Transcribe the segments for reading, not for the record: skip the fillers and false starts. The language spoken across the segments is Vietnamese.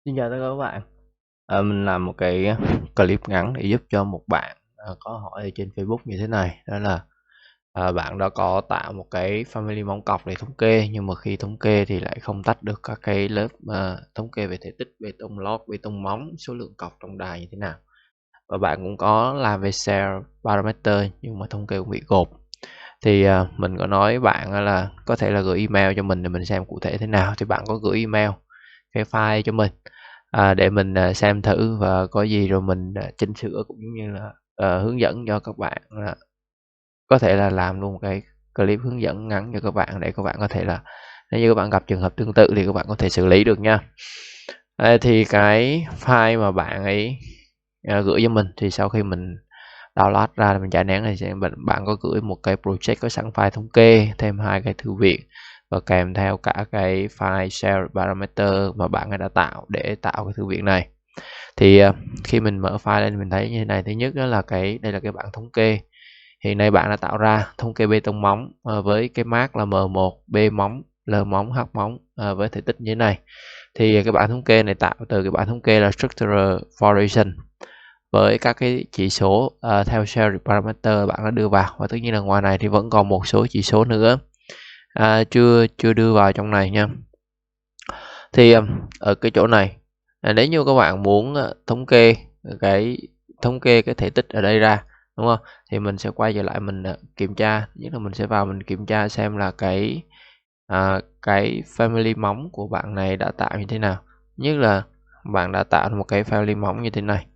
Xin chào tất cả các bạn. Mình làm một cái clip ngắn để giúp cho một bạn có hỏi ở trên Facebook như thế này. Đó là bạn đã có tạo một cái family móng cọc để thống kê, nhưng mà khi thống kê thì lại không tách được các cái lớp thống kê về thể tích, bê tông lót, bê tông móng, số lượng cọc trong đài như thế nào. Và bạn cũng có làm về share parameter nhưng mà thống kê cũng bị gộp. Thì mình có nói bạn là có thể là gửi email cho mình để mình xem cụ thể thế nào. Thì bạn có gửi email cái file cho mình để mình xem thử, và có gì rồi mình chỉnh sửa, cũng như là hướng dẫn cho các bạn, có thể là làm luôn một cái clip hướng dẫn ngắn cho các bạn, để các bạn có thể là nếu như các bạn gặp trường hợp tương tự thì các bạn có thể xử lý được nha. Thì cái file mà bạn ấy gửi cho mình, thì sau khi mình download ra mình chạy nén thì bạn có gửi một cái project có sẵn file thống kê, thêm hai cái thư viện và kèm theo cả cái file share parameter mà bạn ấy đã tạo để tạo cái thư viện này. Thì khi mình mở file lên mình thấy như thế này. Thứ nhất đó là đây là cái bảng thống kê hiện nay bạn đã tạo ra, thống kê bê tông móng với cái mác là M1, B móng, L móng, H móng với thể tích như thế này. Thì cái bảng thống kê này tạo từ cái bảng thống kê là structural variation với các cái chỉ số theo share parameter bạn đã đưa vào, và tất nhiên là ngoài này thì vẫn còn một số chỉ số nữa chưa đưa vào trong này nha. Thì ở cái chỗ này nếu như các bạn muốn cái thống kê cái thể tích ở đây ra, đúng không, thì mình sẽ quay trở lại mình kiểm tra. Nhất là mình sẽ vào mình kiểm tra xem là cái family móng của bạn này đã tạo như thế nào. Nhất là bạn đã tạo một cái family móng như thế này,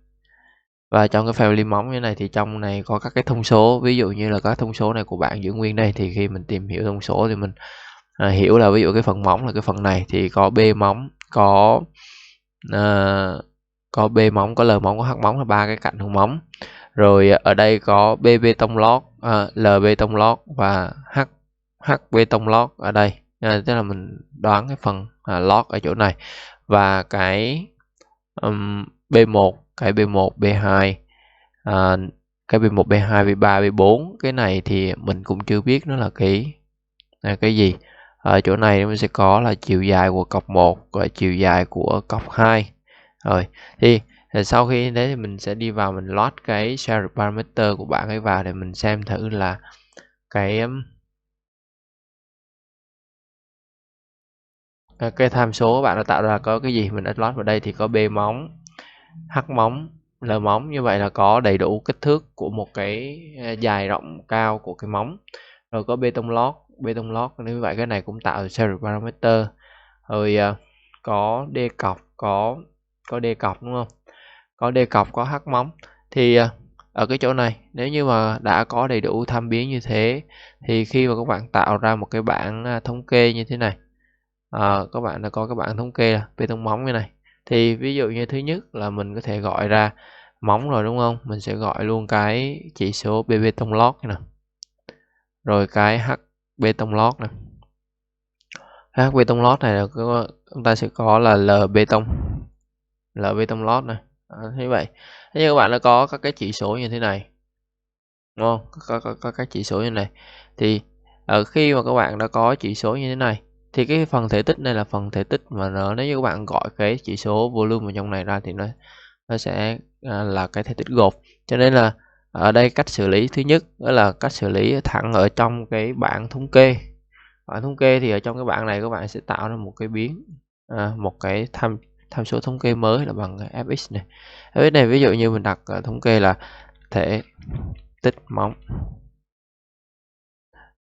và trong cái family móng như này thì trong này có các cái thông số. Ví dụ như là các thông số này của bạn giữ nguyên đây, thì khi mình tìm hiểu thông số thì mình hiểu là ví dụ cái phần móng là cái phần này, thì có B móng, có B móng, có L móng, có H móng là ba cái cạnhของmóng. Rồi ở đây có B bê tông lót, L bê tông lót và H bê tông lót ở đây. Tức là mình đoán cái phần lót ở chỗ này. Và cái B1, cái B1, B2, cái B1, B2, B3, B4, cái này thì mình cũng chưa biết nó là cái gì. Ở chỗ này mình sẽ có là chiều dài của cọc 1 và chiều dài của cọc 2. Rồi thì sau khi đấy thì mình sẽ đi vào mình load cái share parameter của bạn ấy vào để mình xem thử là cái tham số bạn đã tạo ra có cái gì. Mình đã load vào đây thì có B móng, H móng, L móng, như vậy là có đầy đủ kích thước của một cái dài rộng cao của cái móng. Rồi có bê tông lót như vậy, cái này cũng tạo share parameter. Rồi có D cọc, có D cọc, đúng không, có D cọc, có H móng. Thì ở cái chỗ này nếu như mà đã có đầy đủ tham biến như thế, thì khi mà các bạn tạo ra một cái bảng thống kê như thế này, các bạn đã có cái bảng thống kê là bê tông móng như này, thì ví dụ như thứ nhất là mình có thể gọi ra móng rồi, đúng không, mình sẽ gọi luôn cái chỉ số B bê tông lót này nè, rồi cái H bê tông lót này. H bê tông lót này là chúng ta sẽ có là L bê tông lót này. Như vậy thế như các bạn đã có các cái chỉ số như thế này, đúng không, có các chỉ số như này. Thì khi mà các bạn đã có chỉ số như thế này, thì cái phần thể tích này là phần thể tích mà nếu như các bạn gọi cái chỉ số volume ở trong này ra thì nó sẽ là cái thể tích gộp. Cho nên là ở đây cách xử lý thứ nhất đó là cách xử lý thẳng ở trong cái bảng thống kê. Bảng thống kê thì ở trong cái bảng này các bạn sẽ tạo ra một cái biến, một cái tham số thống kê mới là bằng fx này. Fx này ví dụ như mình đặt thống kê là thể tích móng.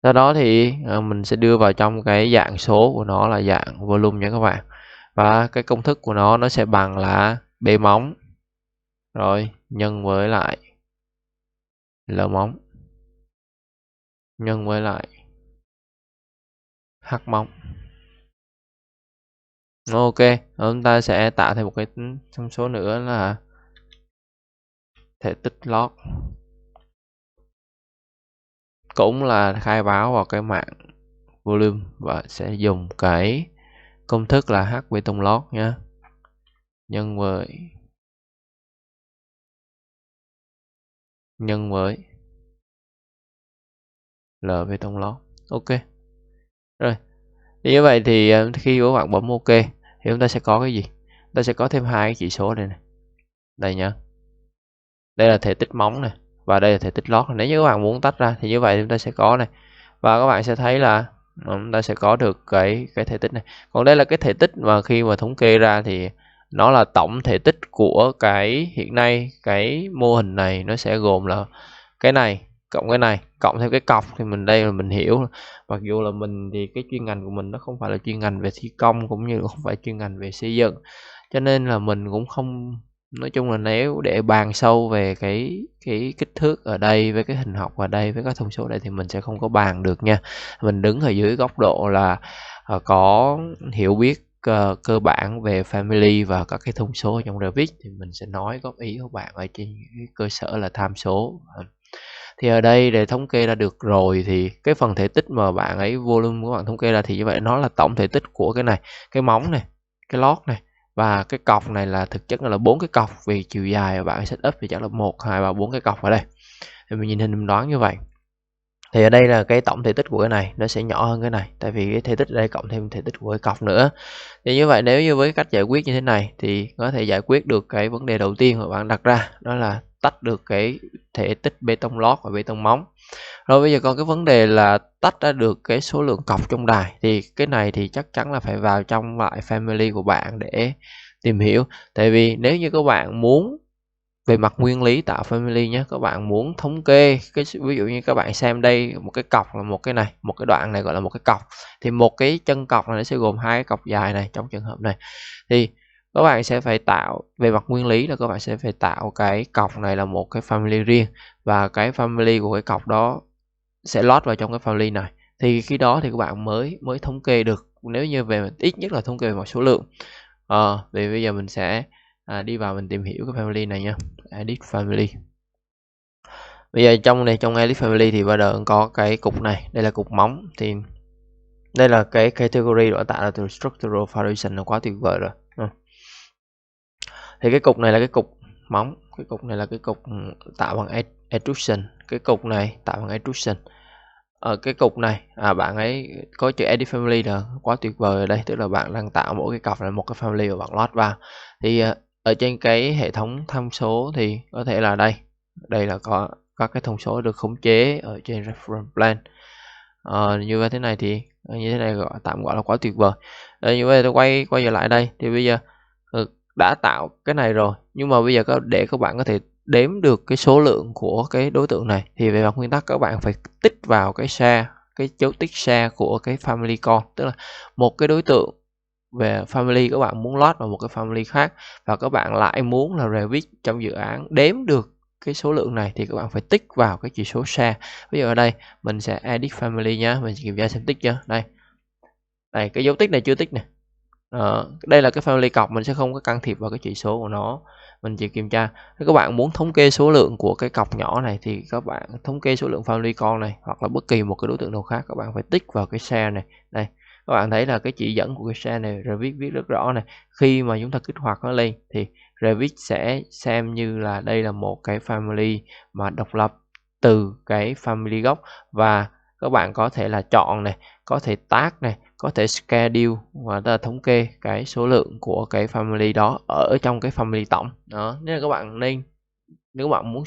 Sau đó thì mình sẽ đưa vào trong cái dạng số của nó là dạng volume nha các bạn. Và cái công thức của nó sẽ bằng là B móng rồi nhân với lại L móng nhân với lại H móng. Ok, chúng ta sẽ tạo thêm một cái thông số nữa là thể tích lót, cũng là khai báo vào cái mạng volume, và sẽ dùng cái công thức là H bê tông lót nha, nhân với L bê tông lót. Ok rồi, như vậy thì khi các bạn bấm ok thì chúng ta sẽ có cái gì, ta sẽ có thêm hai cái chỉ số đây này. Đây nhá. Đây là thể tích móng này và đây là thể tích lót. Nếu như các bạn muốn tách ra thì như vậy chúng ta sẽ có này. Và các bạn sẽ thấy là chúng ta sẽ có được cái thể tích này. Còn đây là cái thể tích mà khi mà thống kê ra thì nó là tổng thể tích của cái hiện nay cái mô hình này nó sẽ gồm là cái này cộng theo cái cọc. Thì mình đây là mình hiểu, mặc dù là mình thì cái chuyên ngành của mình nó không phải là chuyên ngành về thi công cũng như không phải chuyên ngành về xây dựng, cho nên là mình cũng không, nói chung là nếu để bàn sâu về cái kích thước ở đây với cái hình học ở đây với các thông số đây thì mình sẽ không có bàn được nha. Mình đứng ở dưới góc độ là có hiểu biết cơ bản về family và các cái thông số trong Revit thì mình sẽ nói góp ý của bạn ở trên cái cơ sở là tham số. Thì ở đây để thống kê ra được rồi thì cái phần thể tích mà bạn ấy volume của bạn thống kê ra thì như vậy nó là tổng thể tích của cái này, cái móng này, cái lót này và cái cọc này là thực chất là 4 cái cọc, vì chiều dài của bạn setup thì chắc là 1, 2, 3, 4 cái cọc ở đây. Thì mình nhìn hình mình đoán như vậy. Thì ở đây là cái tổng thể tích của cái này nó sẽ nhỏ hơn cái này, tại vì cái thể tích ở đây cộng thêm thể tích của cái cọc nữa. Thì như vậy nếu như với cách giải quyết như thế này thì có thể giải quyết được cái vấn đề đầu tiên mà bạn đặt ra, đó là tách được cái thể tích bê tông lót và bê tông móng. Rồi bây giờ còn cái vấn đề là tách ra được cái số lượng cọc trong đài, thì cái này thì chắc chắn là phải vào trong lại family của bạn để tìm hiểu. Tại vì nếu như các bạn muốn về mặt nguyên lý tạo family nhé, các bạn muốn thống kê cái, ví dụ như các bạn xem đây, một cái cọc là một cái này, một cái đoạn này gọi là một cái cọc, thì một cái chân cọc này nó sẽ gồm hai cái cọc dài này. Trong trường hợp này thì các bạn sẽ phải tạo, về mặt nguyên lý là các bạn sẽ phải tạo cái cọc này là một cái family riêng, và cái family của cái cọc đó sẽ lót vào trong cái family này. Thì khi đó thì các bạn mới thống kê được, nếu như về ít nhất là thống kê về mặt số lượng. Vì bây giờ mình sẽ đi vào mình tìm hiểu cái family này nha. Edit family. Bây giờ trong edit family thì bắt đầu có cái cục này, đây là cục móng. Thì đây là cái category đã tạo ra từ structural foundation, là quá tuyệt vời rồi. Thì cái cục này là cái cục móng, cái cục này là cái cục tạo bằng extrusion, cái cục này tạo bằng extrusion. Ở cái cục này bạn ấy có chữ edit family là quá tuyệt vời ở đây, tức là bạn đang tạo mỗi cái cọc là một cái family và bạn load vào. Thì ở trên cái hệ thống tham số thì có thể là đây là có các cái thông số được khống chế ở trên reference plan. Như thế này thì như thế này tạm gọi là quá tuyệt vời. Như vậy tôi quay trở lại đây thì bây giờ đã tạo cái này rồi, nhưng mà bây giờ để các bạn có thể đếm được cái số lượng của cái đối tượng này thì về mặt nguyên tắc các bạn phải tích vào cái share, cái dấu tích share của cái family con, tức là một cái đối tượng về family các bạn muốn load vào một cái family khác, và các bạn lại muốn là Revit trong dự án đếm được cái số lượng này thì các bạn phải tích vào cái chỉ số share. Ví dụ ở đây mình sẽ edit family nhá, mình kiểm tra xem tích chưa. Đây cái dấu tích này chưa tích này. Đây là cái family cọc, mình sẽ không có can thiệp vào cái chỉ số của nó, mình chỉ kiểm tra. Nếu các bạn muốn thống kê số lượng của cái cọc nhỏ này thì các bạn thống kê số lượng family con này hoặc là bất kỳ một cái đối tượng nào khác, các bạn phải tích vào cái share này. Đây các bạn thấy là cái chỉ dẫn của cái share này Revit viết rất rõ này. Khi mà chúng ta kích hoạt nó lên thì Revit sẽ xem như là đây là một cái family mà độc lập từ cái family gốc, và các bạn có thể là chọn này, có thể tag này, có thể schedule và ta thống kê cái số lượng của cái family đó ở trong cái family tổng đó. Nên là các bạn nên, nếu các bạn muốn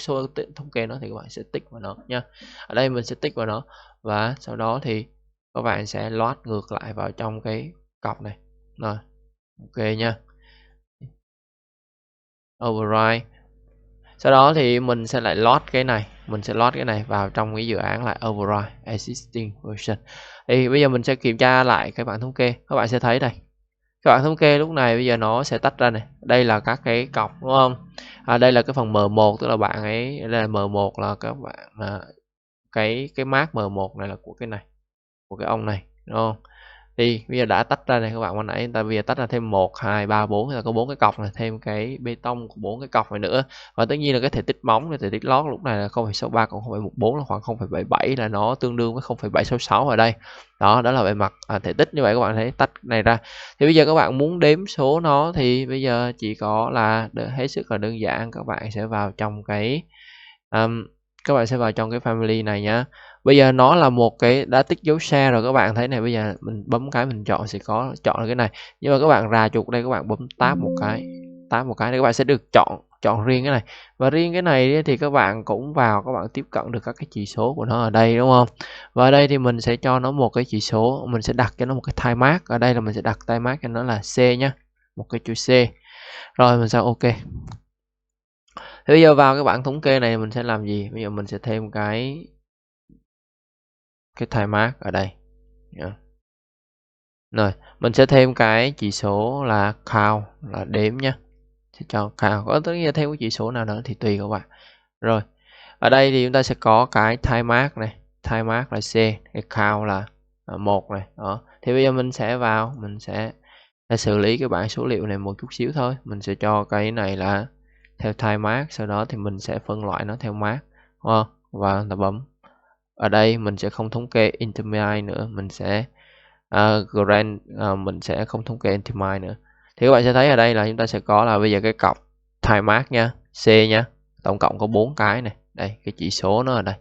thống kê nó thì các bạn sẽ tích vào nó nha. Ở đây mình sẽ tích vào nó và sau đó thì các bạn sẽ load ngược lại vào trong cái cọc này rồi. Ok nha, override. Sau đó thì mình sẽ lại load cái này, vào trong cái dự án lại override existing version. Thì bây giờ mình sẽ kiểm tra lại cái bảng thống kê, các bạn sẽ thấy đây. Các bạn thống kê lúc này bây giờ nó sẽ tách ra này. Đây là các cái cọc đúng không? Đây là cái phần M1, tức là bạn ấy, đây là M1 là các bạn cái mác M1 này là của cái này, của cái ông này đúng không? Thì bây giờ đã tách ra này các bạn, hồi nãy ta bây giờ tách ra thêm 1, 2, 3, 4 là có 4 cái cọc này, thêm cái bê tông của 4 cái cọc này nữa. Và tất nhiên là cái thể tích móng, cái thể tích lót lúc này là 0,63 còn 0,14 là khoảng 0,77, là nó tương đương với 0,766 ở đây. Đó là về mặt thể tích. Như vậy các bạn thấy tách này ra. Thì bây giờ các bạn muốn đếm số nó thì bây giờ chỉ có là hết sức là đơn giản, các bạn sẽ vào trong cái family này nhá. Bây giờ nó là một cái đã tích dấu share rồi, các bạn thấy này, bây giờ mình bấm cái mình chọn sẽ có chọn cái này. Nhưng mà các bạn rà chuột đây, các bạn bấm tab một cái thì các bạn sẽ được chọn riêng cái này. Và riêng cái này thì các bạn cũng vào, các bạn tiếp cận được các cái chỉ số của nó ở đây, đúng không? Và ở đây thì mình sẽ cho nó một cái chỉ số, mình sẽ đặt cho nó một cái time mark. Ở đây là mình sẽ đặt time mark cho nó là C nhá, một cái chữ C. Rồi mình sẽ OK. Thì bây giờ vào cái bảng thống kê này mình sẽ làm gì? Bây giờ mình sẽ thêm cái time mark ở đây. Rồi, mình sẽ thêm cái chỉ số là count, là đếm nhé. Sẽ cho count, có tất nhiên thêm cái chỉ số nào nữa thì tùy các bạn. Rồi, ở đây thì chúng ta sẽ có cái time mark này, time mark là C, cái count là 1 này. Đó. Thì bây giờ mình sẽ vào, mình sẽ xử lý cái bảng số liệu này một chút xíu thôi. Mình sẽ cho cái này là theo time mark, sau đó thì mình sẽ phân loại nó theo mark, đúng không? Và ta bấm. Ở đây mình sẽ không thống kê intermediate nữa, mình sẽ grand, mình sẽ không thống kê intermediate nữa. Thì các bạn sẽ thấy ở đây là chúng ta sẽ có là bây giờ cái cọc time mark nha, C nha, tổng cộng có 4 cái này. Đây, cái chỉ số nó ở đây.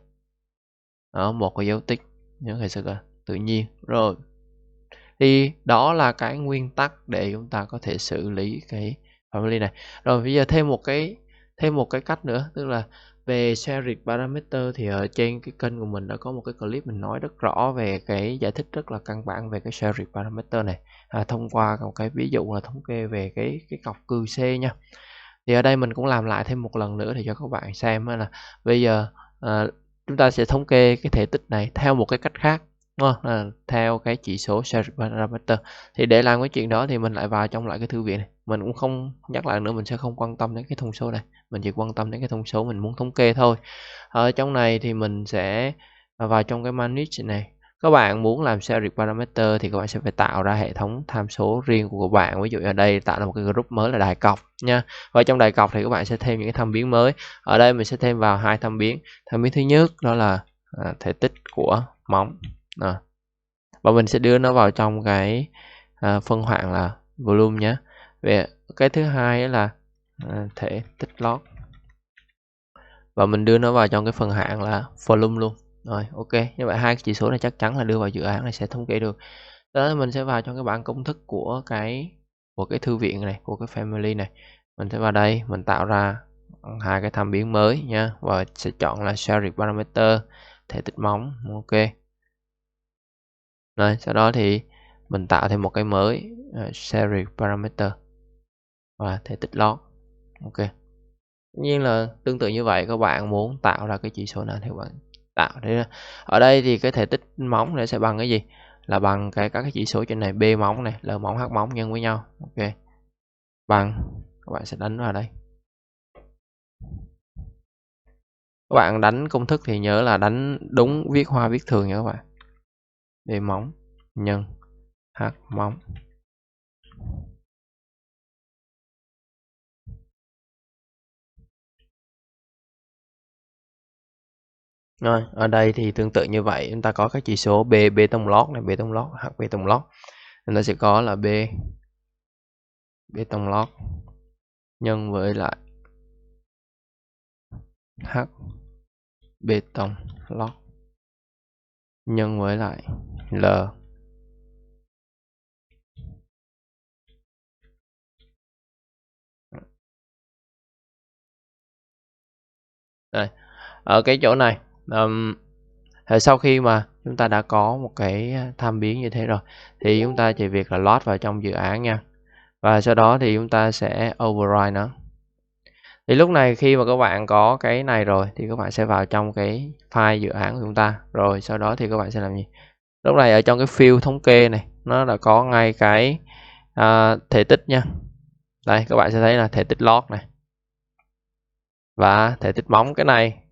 Đó, một cái dấu tích, nhớ hết sức là tự nhiên. Rồi. Thì đó là cái nguyên tắc để chúng ta có thể xử lý cái family này. Rồi bây giờ thêm một cái cách nữa, tức là về shared parameter thì ở trên cái kênh của mình đã có một cái clip mình nói rất rõ về cái giải thích rất là căn bản về cái shared parameter này, thông qua một cái ví dụ là thống kê về cái cọc cừ C nha. Thì ở đây mình cũng làm lại thêm một lần nữa để cho các bạn xem là bây giờ chúng ta sẽ thống kê cái thể tích này theo một cái cách khác, đúng không? Theo cái chỉ số shared parameter. Thì để làm cái chuyện đó thì mình lại vào trong lại cái thư viện này. Mình cũng không nhắc lại nữa, mình sẽ không quan tâm đến cái thông số này, mình chỉ quan tâm đến cái thông số mình muốn thống kê thôi. Ở trong này thì mình sẽ vào trong cái manage này. Các bạn muốn làm shared parameter thì các bạn sẽ phải tạo ra hệ thống tham số riêng của các bạn. Ví dụ ở đây tạo ra một cái group mới là đài cọc nha. Và trong đài cọc thì các bạn sẽ thêm những cái thăm biến mới. Ở đây mình sẽ thêm vào 2 thăm biến. Thăm biến thứ nhất đó là thể tích của móng. Và mình sẽ đưa nó vào trong cái phân hoạng là volume nhé. Về cái thứ hai là thể tích lót. Và mình đưa nó vào trong cái phần hạng là volume luôn. Rồi, OK. Như vậy hai chỉ số này chắc chắn là đưa vào dự án này sẽ thống kê được. Đó mình sẽ vào trong cái bảng công thức của cái thư viện này, của cái family này. Mình sẽ vào đây, mình tạo ra hai cái tham biến mới nha, và sẽ chọn là shared parameter, thể tích móng. OK. Rồi, sau đó thì mình tạo thêm một cái mới shared parameter và thể tích lót. OK. Tất nhiên là tương tự như vậy, các bạn muốn tạo ra cái chỉ số nào thì các bạn tạo. Thế ở đây thì cái thể tích móng này sẽ bằng cái gì? Là bằng các cái chỉ số trên này, B móng này, L móng, H móng nhân với nhau. OK. Bằng, các bạn sẽ đánh vào đây. Các bạn đánh công thức thì nhớ là đánh đúng viết hoa viết thường nha các bạn. B móng nhân H móng. Rồi, ở đây thì tương tự như vậy, chúng ta có các chỉ số B, bê tông lót này, bê tông lót, H bê tông lót. Chúng ta sẽ có là B bê tông lót nhân với lại H bê tông lót nhân với lại L. Đây, ở cái chỗ này sau khi mà chúng ta đã có một cái tham biến như thế rồi thì chúng ta chỉ việc là load vào trong dự án nha, và sau đó thì chúng ta sẽ override nó. Thì lúc này khi mà các bạn có cái này rồi thì các bạn sẽ vào trong cái file dự án của chúng ta, rồi sau đó thì các bạn sẽ làm gì? Lúc này ở trong cái field thống kê này nó đã có ngay cái thể tích nha. Đây các bạn sẽ thấy là thể tích lót này và thể tích móng cái này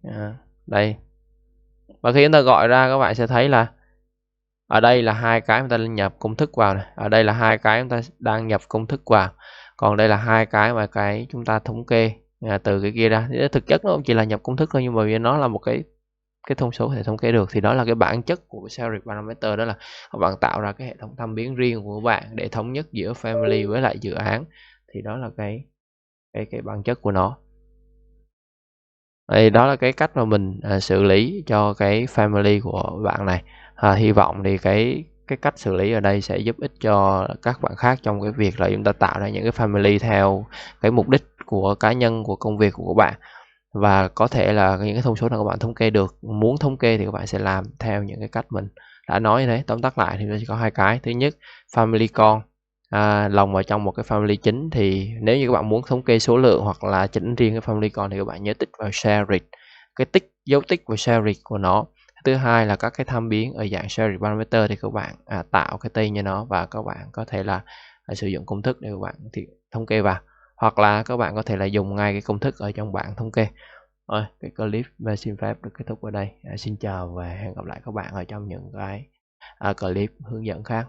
đây. Và khi chúng ta gọi ra các bạn sẽ thấy là ở đây là hai cái chúng ta nhập công thức vào này, ở đây là hai cái chúng ta đang nhập công thức vào, còn đây là hai cái mà cái chúng ta thống kê từ cái kia ra. Thì thực chất nó chỉ là nhập công thức thôi, nhưng mà vì nó là một cái thông số có thể thống kê được, thì đó là cái bản chất của shared parameter, đó là các bạn tạo ra cái hệ thống thăm biến riêng của các bạn để thống nhất giữa family với lại dự án. Thì đó là cái bản chất của nó. Thì đó là cái cách mà mình xử lý cho cái family của bạn này. Hy vọng thì cái cách xử lý ở đây sẽ giúp ích cho các bạn khác trong cái việc là chúng ta tạo ra những cái family theo cái mục đích của cá nhân, của công việc của bạn. Và có thể là những cái thông số nào các bạn thống kê được, muốn thống kê thì các bạn sẽ làm theo những cái cách mình đã nói. Đấy, tóm tắt lại thì nó chỉ có hai cái. Thứ nhất, family con lồng vào trong một cái family chính, thì nếu như các bạn muốn thống kê số lượng hoặc là chỉnh riêng cái family con thì các bạn nhớ tích vào shared, cái tích, dấu tích và shared của nó. Thứ hai là các cái tham biến ở dạng shared parameter thì các bạn tạo cái tên cho nó, và các bạn có thể là sử dụng công thức để các bạn thống kê vào, hoặc là các bạn có thể là dùng ngay cái công thức ở trong bảng thống kê. Rồi, cái clip về xin phép được kết thúc ở đây. Xin chào và hẹn gặp lại các bạn ở trong những cái clip hướng dẫn khác.